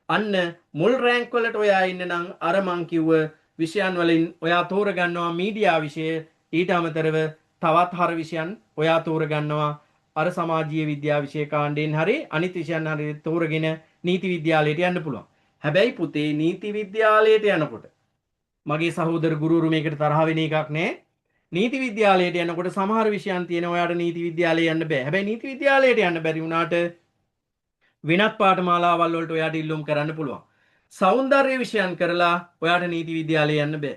අන්න මුල් රෑන්ක් වලට ඔයා ඉන්න නම් අර මං කිව්ව විෂයන් වලින් ඔයා තෝරගන්නවා මීඩියා විෂය. ඊට අමතරව තවත් හර විෂයන් ඔයා තෝරගන්නවා අර සමාජීය විද්‍යා විෂය කාණ්ඩයෙන් හරි අනිත් විෂයන් හරි තෝරගෙන නීති විද්‍යාලයට යන්න පුළුවන්. හැබැයි පුතේ නීති විද්‍යාලයට යනකොට මගේ සහෝදර ගුරුවරු මේකට තරහ වෙන එකක් නෑ. නීති විද්‍යාලයට යනකොට සමහර විෂයන් තියෙන ඔයාට නීති විද්‍යාලයට යන්න බෑ. හැබැයි නීති විද්‍යාලයට යන්න බැරි වුණාට වෙනත් පාඨමාලාවල් වලට ඔයාට ඉල්ලුම් කරන්න පුළුවන්. සෞන්දර්ය විෂයන් කරලා ඔයාට නීති විද්‍යාලයට යන්න බෑ.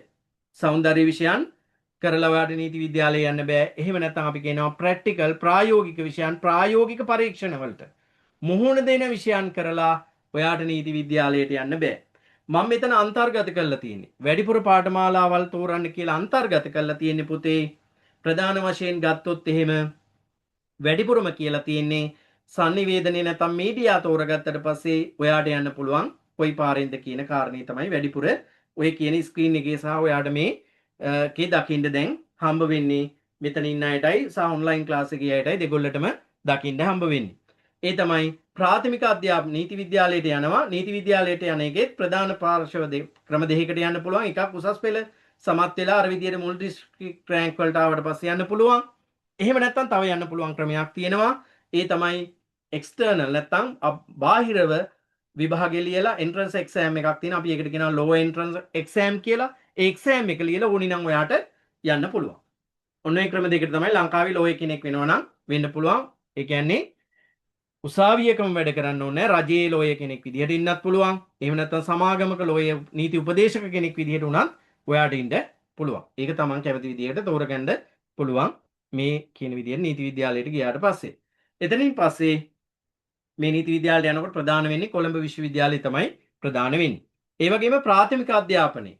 සෞන්දර්ය විෂයන් කරලා ඔයාට නීති විද්‍යාලයට යන්න බෑ. එහෙම නැත්නම් අපි කියනවා ප්‍රැක්ටිකල් ප්‍රායෝගික විෂයන් ප්‍රායෝගික පරීක්ෂණ වලට මුහුණ දෙන විෂයන් කරලා ඔයාට නීති විද්‍යාලයට යන්න බෑ. මම මෙතන අන්තර්ගත කරලා තියෙන්නේ. වැඩිපුර පාඨමාලාවල් තෝරන්න කියලා අන්තර්ගත කරලා තියෙන්නේ පුතේ. ප්‍රධාන වශයෙන් ගත්තොත් එහෙම වැඩිපුරම කියලා තියෙන්නේ sannivedanaye නැත්නම් මීඩියා තෝරගත්තට පස්සේ ඔයාට යන්න පුළුවන් කොයි පාරෙන්ද කියන කාරණේ තමයි වැඩිපුර ඔය කියන ස්ක්‍රීන් එකේ සහ ඔයාට මේ කේ දකින්න දැන් හම්බ වෙන්නේ මෙතන ඉන්න අයටයි සහ ඔන්ලයින් ක්ලාස් එකේ අයටයි දෙගොල්ලටම දකින්න හම්බ වෙන්නේ. ඒ තමයි ප්‍රාථමික අධ්‍යාපන නීති විද්‍යාලයට යනවා. නීති විද්‍යාලයට යන එකේ ප්‍රධාන පාර්ශව ක්‍රම දෙකකට යන්න පුළුවන්. එකක් උසස් පෙළ සමත් වෙලා අර විදියට මුල් ඩිස්ට්‍රික්ට් රෑන්ක් වලට ආවට පස්සේ යන්න පුළුවන්. එහෙම නැත්නම් තව යන්න පුළුවන් ක්‍රමයක් තියෙනවා. ඒ තමයි එක්ස්ටර්නල් නැත්නම් බාහිරව විභාගෙ ලියලා එන්ට්‍රන්ස් එක්සෑම් එකක් තියෙනවා. අපි ඒකට කියනවා ලෝ එන්ට්‍රන්ස් එක්සෑම් කියලා. ඒ එක්සෑම් එක ලියලා ඕනි නම් ඔයාට යන්න පුළුවන්. ඔන්න ඒ ක්‍රම දෙකට තමයි ලංකාවේ ලෝය කෙනෙක් වෙනවා නම් වෙන්න පුළුවන්. ඒ කියන්නේ උසාවියකම වැඩ කරන්න ඕනේ රජයේ ලෝය කෙනෙක් විදිහට ඉන්නත් පුළුවන්. එහෙම නැත්නම් සමාගමක ලෝය නීති උපදේශක කෙනෙක් විදිහට උනත් ඔයාට ඉන්න පුළුවන්. ඒක තමන් කැමති විදිහට තෝරගන්න පුළුවන් මේ කියන විදිහට නීති විද්‍යාලයට ගියාට පස්සේ. එතනින් පස්සේ මේ නීති විද්‍යාලයට යනකොට ප්‍රධාන වෙන්නේ කොළඹ විශ්වවිද්‍යාලය තමයි ප්‍රධාන වෙන්නේ. ඒ වගේම ප්‍රාථමික අධ්‍යාපනයේ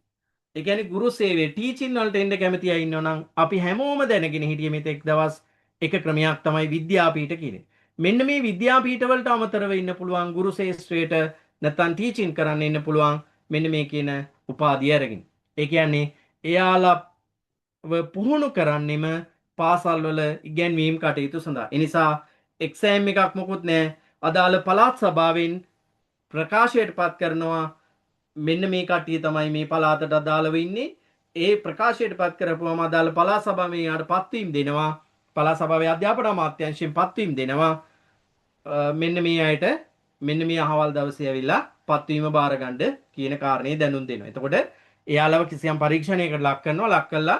ඒ කියන්නේ ගුරු සේවයේ ටීචින් වලට එන්න කැමති අය ඉන්නවා නම් අපි හැමෝම දැනගෙන හිටියේ මෙතෙක් දවස් එක ක්‍රමයක් තමයි විද්‍යාපීඨ කියන්නේ. මෙන්න මේ විද්‍යාපීඨ වලට අමතරව ඉන්න පුළුවන් ගුරු ශේෂ්ත්‍රයට නැත්නම් ටීචින් කරන්න ඉන්න පුළුවන් මෙන්න මේ කියන උපාධිය අරගෙන. ඒ කියන්නේ එයාලව පුහුණු කරන්නෙම පාසල් වල ඉගැන්වීම් කටයුතු සඳහා. ඒ නිසා එක්සෑම් එකක් මොකුත් නැහැ. අදාළ පළාත් සභාවෙන් ප්‍රකාශයට පත් කරනවා මෙන්න මේ කට්ටිය තමයි මේ පළාතට අදාළව ඉන්නේ. ඒ ප්‍රකාශයට පත් කරපුවම අදාළ පළාත් සභාවේ යාට පත්වීම් දෙනවා. පළාත් සභාවේ අධ්‍යාපන අමාත්‍යාංශයෙන් පත්වීම් දෙනවා. මෙන්න මේ අයට මෙන්න මේ අහවල් දවසේ ඇවිල්ලා පත්වීම බාර ගන්න කියන කාරණේ දැනුම් දෙනවා. එතකොට එයාලව කිසියම් පරීක්ෂණයකට ලක් කරනවා. ලක් කළා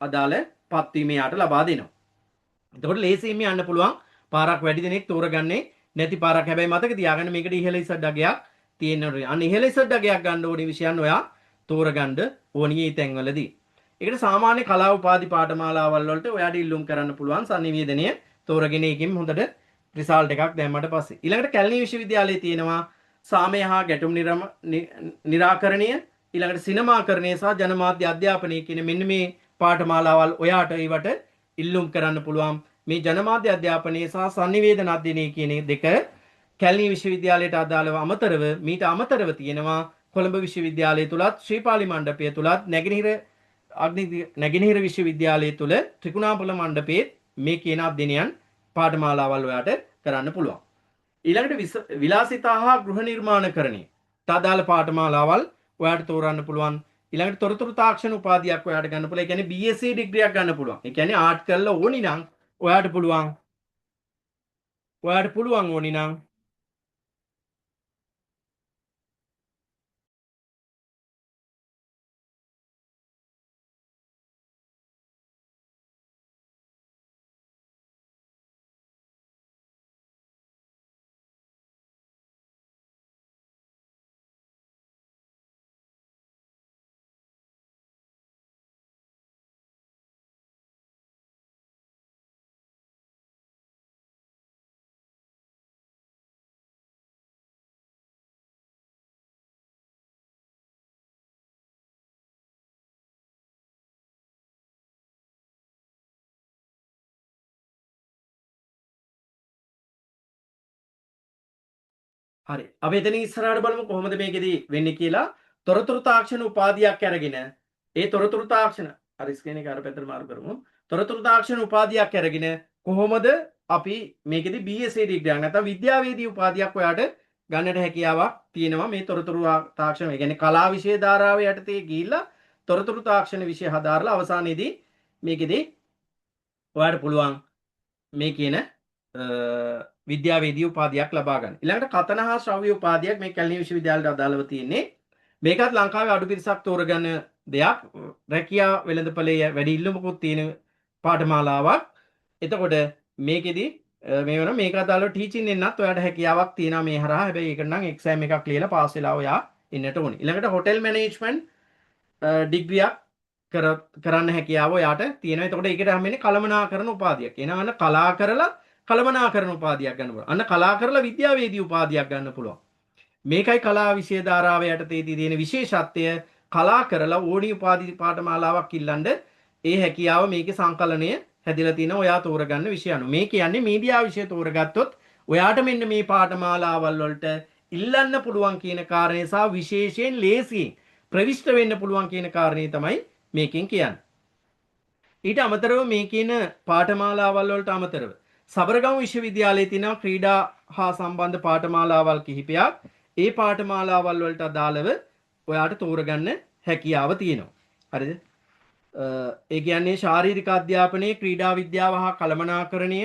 අදාළ පත්වීම යාට ලබා දෙනවා. එතකොට ලේසියෙන් යන්න පුළුවන්. පාරක් වැඩි දෙනෙක් තෝරගන්නේ නැති පාරක්. හැබැයි මතක තියාගන්න මේකට ඉහළ ඉස්සඩ අගයක් තියෙනවා. අන්න ඉහළ ඉස්සඩ අගයක් ගන්න ඕනේ විෂයන් ඔයා තෝරගන්න ඕනි මේ තැන්වලදී. ඒකට සාමාන්‍ය කලා උපාධි පාඨමාලාවල් වලට ඔයාට ඉල්ලුම් කරන්න පුළුවන් sannivedanaya තෝරගෙන ඒකෙන් හොඳට රිසල්ට් එකක් දැම්මට පස්සේ. ඊළඟට කැලණි විශ්වවිද්‍යාලයේ තියෙනවා සාමය හා ගැටුම් නිරාකරණය, ඊළඟට සිනමාකරණය සහ ජනමාධ්‍ය අධ්‍යාපනය කියන මෙන්න මේ පාඨමාලාවල් ඔයාට ඒවට ඉල්ලුම් කරන්න පුළුවන්. මේ ජනමාධ්‍ය අධ්‍යාපනය සහ sannivedana අධ්‍යයනය කියන දෙක කැලණි විශ්වවිද්‍යාලයට අදාළව අමතරව මීට අමතරව තියෙනවා කොළඹ විශ්වවිද්‍යාලය තුලත් ශ්‍රීපාලි මණ්ඩපය තුලත් නැගෙනහිර විශ්වවිද්‍යාලය තුල ත්‍රිකුණාපොළ මණ්ඩපයේ මේ කියන අධ්‍යයනයන් පාඨමාලාවල් ඔයාට කරන්න පුළුවන්. ඊළඟට විලාසිතා හා ගෘහ නිර්මාණකරණය තදාළ පාඨමාලාවල් ඔයාට තෝරන්න පුළුවන්. ඊළඟට තොරතුරු තාක්ෂණ උපාධියක් ඔයාට ගන්න පුළුවන්. ඒ කියන්නේ BSc ඩිග්‍රියක් ගන්න පුළුවන්. ඒ කියන්නේ ආර්ට් කරලා ඕනි නම් ඔයාට පුළුවන් ඕනි නම් හරි. අපි එතනින් ඉස්සරහට බලමු කොහොමද මේකෙදි වෙන්නේ කියලා. තොරතුරු තාක්ෂණ උපාධියක් අරගෙන ඒ තොරතුරු තාක්ෂණ අර ස්ක්‍රීන් එක අර පැත්තට මාරු කරමු. තොරතුරු තාක්ෂණ උපාධියක් අරගෙන කොහොමද අපි මේකෙදි BSc ඩිග්‍රියක් නැත්නම් විද්‍යාවේදී උපාධියක් ඔයාට ගන්නට හැකියාවක් තියෙනවා මේ තොරතුරු තාක්ෂණ. ඒ කියන්නේ කලා විෂය ධාරාව යටතේ ගිහිල්ලා තොරතුරු තාක්ෂණ විෂය හදාarලා අවසානයේදී මේකෙදි ඔයාට පුළුවන් මේ කියන විද්‍යාවේදී උපාධියක් ලබා ගන්න. ඊළඟට කතන හා ශ්‍රව්‍ය උපාධියක් මේ කැලණි විශ්වවිද්‍යාලයට අදාළව තියෙන්නේ. මේකත් ලංකාවේ අඩු පිරිසක් තෝරගන්න දෙයක්. රැකියා වෙළඳපොලේ වැඩි ඉල්ලුමකුත් තියෙන පාඨමාලාවක්. එතකොට මේකෙදි මේ වෙන මේක අදාළව ටීචින් එන්නත් ඔයාලට හැකියාවක් තියෙනවා මේ හරහා. හැබැයි ඒකට නම් එක්සෑම් එකක් ලියලා පාස් වෙලා ඔයා ඉන්නට ඕනේ. ඊළඟට හොටෙල් මැනේජ්මන්ට් ඩිග්‍රියක් කරන්න හැකියාව ඔයාට තියෙනවා. එතකොට ඒකට හැමෙන්නේ කළමනාකරණ උපාධියක්. එනවා කලා කරලා කළමනාකරණ උපාධියක් ගන්න පුළුවන්. අන්න කලා කරලා විද්‍යාවේදී උපාධියක් ගන්න පුළුවන්. මේකයි කලා විෂය ධාරාව යටතේදී තියෙන විශේෂත්වය. කලා කරලා ඕනි උපාධි පාඨමාලාවක් ඉල්ලන්න ඒ හැකියාව මේකේ සංකලනය හැදිලා තියෙනවා. ඔයා තෝරගන්න විෂය අනුව. මේ කියන්නේ මීඩියා විෂය තෝරගත්තොත් ඔයාට මෙන්න මේ පාඨමාලාවල් වලට ඉල්ලන්න පුළුවන් කියන කාරණේ සහ විශේෂයෙන් ලේසියෙන් ප්‍රවිෂ්ඨ වෙන්න පුළුවන් කියන කාරණේ තමයි මේකෙන් කියන්නේ. ඊට අමතරව මේ කියන පාඨමාලාවල් වලට අමතරව සබරගමු විශ්වවිද්‍යාලයේ තියෙන ක්‍රීඩා හා සම්බන්ධ පාඨමාලාවල් කිහිපයක් ඒ පාඨමාලාවල් වලට අදාළව ඔයාට තෝරගන්න හැකියාව තියෙනවා. හරිද? ඒ කියන්නේ ශාරීරික අධ්‍යාපනයේ ක්‍රීඩා විද්‍යාව හා කළමනාකරණය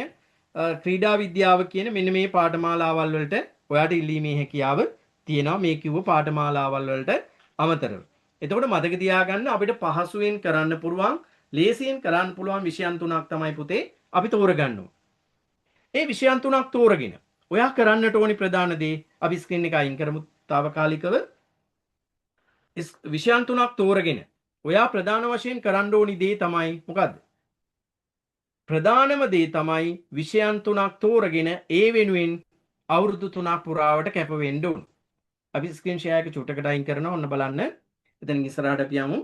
ක්‍රීඩා විද්‍යාව කියන මෙන්න මේ පාඨමාලාවල් වලට ඔයාට ඉල්ලීමේ හැකියාව තියෙනවා මේ කිව්ව පාඨමාලාවල් වලට අමතරව. එතකොට මතක තියාගන්න අපිට පහසුවෙන් කරන්න පුළුවන් ලේසියෙන් කරන්න පුළුවන් විෂයන් තුනක් තමයි පුතේ අපි තෝරගන්න ඕනේ. ඒ විෂයන් තුනක් තෝරගෙන ඔයා කරන්නට ඕනි ප්‍රධාන දේ අපි ස්ක්‍රීන් එක අයින් කරමු తాවකාලිකව. විෂයන් තුනක් තෝරගෙන ඔයා ප්‍රධාන වශයෙන් කරන්න ඕනි දේ තමයි මොකද්ද? ප්‍රධානම දේ තමයි විෂයන් තුනක් තෝරගෙන ඒ වෙනුවෙන් අවුරුදු 3ක් පුරාවට කැප වෙන්න ඕන. අපි ස්ක්‍රීන් ෂෙයා එක චුට්ටකට අයින් කරනවා. ඔන්න බලන්න. එතනින් ඉස්සරහට අපි යමු.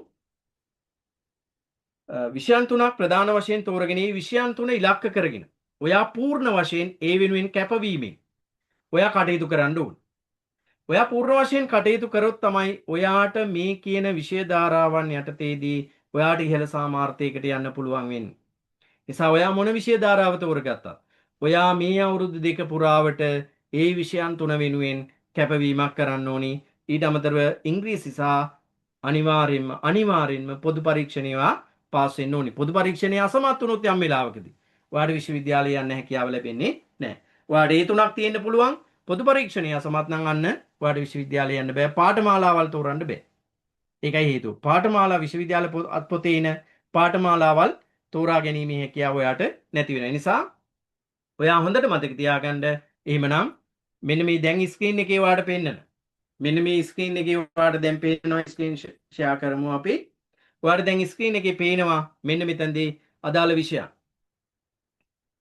විෂයන් තුනක් ප්‍රධාන වශයෙන් තෝරගෙන මේ විෂයන් තුන ඉලක්ක කරගෙන ඔයා පූර්ණ වශයෙන් ඒ වෙනුවෙන් කැපවීමෙන් ඔයා කටයුතු කරන්න ඕන. ඔයා පූර්ණ වශයෙන් කටයුතු කරොත් තමයි ඔයාට මේ කියන විෂය ධාරාවන් යටතේදී ඔයාට ඉහළ සාමාර්ථයකට යන්න පුළුවන් වෙන්නේ. නිසා ඔයා මොන විෂය ධාරාව තෝරගත්තත් ඔයා මේ අවුරුදු දෙක පුරාවට ඒ විෂයන් තුන වෙනුවෙන් කැපවීමක් කරන්න ඕනි. ඊට අමතරව ඉංග්‍රීසි සහ අනිවාර්යෙන්ම පොදු පරීක්ෂණේවා පාස් වෙන්න ඕනි. පොදු පරීක්ෂණේ අසමත් වුණොත් යම් වෙලාවකදී ඔයාට විශ්වවිද්‍යාලය යන්න හැකියාව ලැබෙන්නේ නැහැ. ඔයාට ඒ තුනක් තියෙන්න පුළුවන්. පොදු පරීක්ෂණේ අසමත් නම් අන්න ඔයාට විශ්වවිද්‍යාලය යන්න බෑ. පාඨමාලාවල් තෝරන්න බෑ. ඒකයි හේතුව. පාඨමාලා විශ්වවිද්‍යාල පොතේ ඉන පාඨමාලාවල් තෝරා ගැනීමේ හැකියාව ඔයාට නැති වෙන නිසා ඔයා හොඳට මතක තියාගන්න. එහෙමනම් මෙන්න මේ දැන් ස්ක්‍රීන් එකේ ඔයාට පෙන්නන. මෙන්න මේ ස්ක්‍රීන් එකේ ඔයාට දැන් පේනවා ස්ක්‍රීන් ෂෙයා කරමු අපි. ඔයාට දැන් ස්ක්‍රීන් එකේ පේනවා මෙන්න මෙතනදී අදාළ විෂයන්.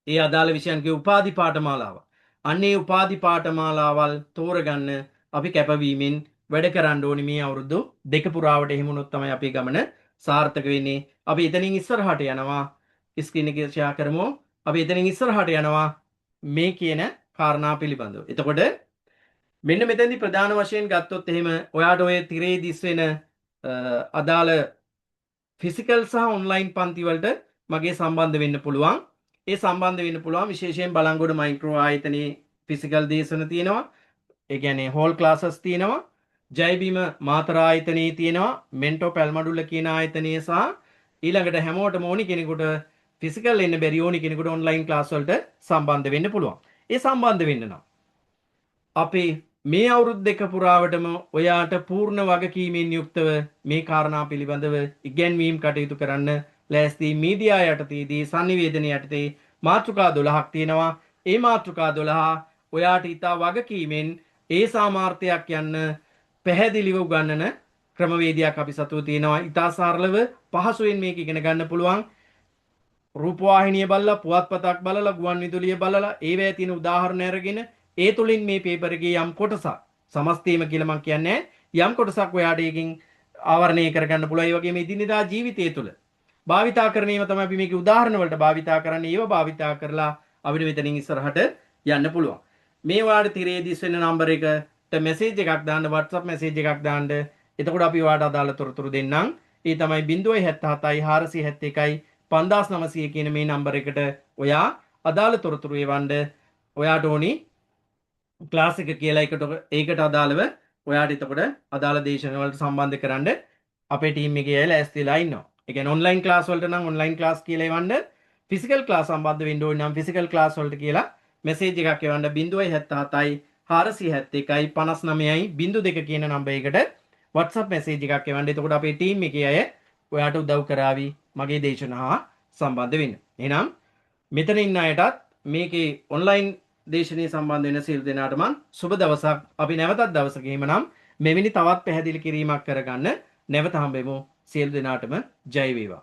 ඒ අදාළ විෂයන්ගේ උපාධි පාඨමාලාව. අන්නේ උපාධි පාඨමාලාවල් තෝරගන්න අපි කැපවීමෙන් වැඩ කරන්න ඕනි මේ අවුරුදු දෙක පුරාවට. එහෙම වුණොත් තමයි අපේ ගමන සාර්ථක වෙන්නේ. අපි එතනින් ඉස්සරහට යනවා. ස්ක්‍රීන් එකේ ෂෙයා කරමු. අපි එතනින් ඉස්සරහට යනවා මේ කියන කාරණා පිළිබඳව. එතකොට මෙන්න මෙතෙන්දී ප්‍රධාන වශයෙන් ගත්තොත් එහෙම ඔයාට ඔය තිරේ දිස් වෙන අදාළ ෆිසිකල් සහ ඔන්ලයින් පන්ති වලට මගේ සම්බන්ධ වෙන්න පුළුවන්. ඒ සම්බන්ධ වෙන්න පුළුවන් විශේෂයෙන් බලංගොඩ මයික්‍රෝ ආයතනයේ ෆිසිකල් දේශන තියෙනවා. ඒ කියන්නේ හෝල් ක්ලාසස් තියෙනවා. ජයබීම මාතර ආයතනයේ තියෙනවා. මෙන්ටෝ පැල්මඩුල්ල කියන ආයතනයේ සහ ඊළඟට හැමෝටම ඕනි කෙනෙකුට ෆිසිකල් එන්න බැරි ඕනි කෙනෙකුට ඔන්ලයින් ක්ලාස් වලට සම්බන්ධ වෙන්න පුළුවන්. ඒ සම්බන්ධ වෙන්න නම් අපි මේ අවුරුදු දෙක පුරාවටම ඔයාට පූර්ණ වගකීමෙන් යුක්තව මේ කාරණා පිළිබඳව ඉගැන්වීම් කටයුතු කරන්න ලෑස්ති. මීඩියා යටතේදී sannivedana යටතේ මාතෘකා 12ක් තියෙනවා. ඒ මාතෘකා 12 ඔයාට ඉතා වගකීමෙන් ඒ සාමාර්ථයක් යන්න පැහැදිලිව උගන්වන ක්‍රමවේදයක් අපි සතුව තියෙනවා. ඉතා සරලව පහසුවෙන් මේක ඉගෙන ගන්න පුළුවන්. රූපවාහිනිය බලලා පුවත්පතක් බලලා ගුවන් විදුලිය බලලා ඒවැය තියෙන උදාහරණ අරගෙන ඒ තුලින් මේ පේපර් එකේ යම් කොටසක් සමස්තයම කියලා මම කියන්නේ යම් කොටසක් ඔයාට එකකින් ආවරණය කරගන්න පුළුවන්. ඒ වගේම එදිනෙදා ජීවිතය තුළ භාවිතා කරන ඒවා තමයි අපි මේකේ උදාහරණ වලට භාවිතා කරන්නේ. ඒවා භාවිතා කරලා අපිට මෙතනින් ඉස්සරහට යන්න පුළුවන්. මේ වාඩ තිරේ දිස් වෙන නම්බර එකට මෙසේජ් එකක් දාන්න, WhatsApp මෙසේජ් එකක් දාන්න. එතකොට අපි ඔයාට අදාළ තොරතුරු දෙන්නම්. ඒ තමයි 077යි 471යි 5900 කියන මේ නම්බර එකට ඔයා අදාළ තොරතුරු එවන්න. ඔයාට ඕනි ක්ලාස් එක කියලා ඒකට අදාළව ඔයාට එතකොට අදාළ දේශන වලට සම්බන්ධ කරන්න අපේ ටීම් එකේ අය ලෑස්තිලා ඉන්නවා. ඒ කියන්නේ ඔන්ලයින් ක්ලාස් වලට නම් ඔන්ලයින් ක්ලාස් කියලා එවන්න, ෆිසිකල් ක්ලාස් සම්බන්ධ වෙන්න ඕනේ නම් ෆිසිකල් ක්ලාස් වලට කියලා මෙසේජ් එකක් එවන්න 077යි 471යි 59යි 02 කියන නම්බර එකට WhatsApp මෙසේජ් එකක් එවන්න. එතකොට අපේ ටීම් එකේ අය ඔයාට උදව් කරાવી මගේ දේශනාව සම්බන්ධ වෙන්න. එහෙනම් මෙතන ඉන්න අයටත් මේකේ ඔන්ලයින් දේශනයේ සම්බන්ධ වෙන සියලු දෙනාටම සුබ දවසක්. අපි නැවතත් දවසක එහෙමනම් මෙවැනි තවත් පැහැදිලි කිරීමක් කරගන්න නැවත හම්බෙමු. සියලු දෙනාටම ජය වේවා.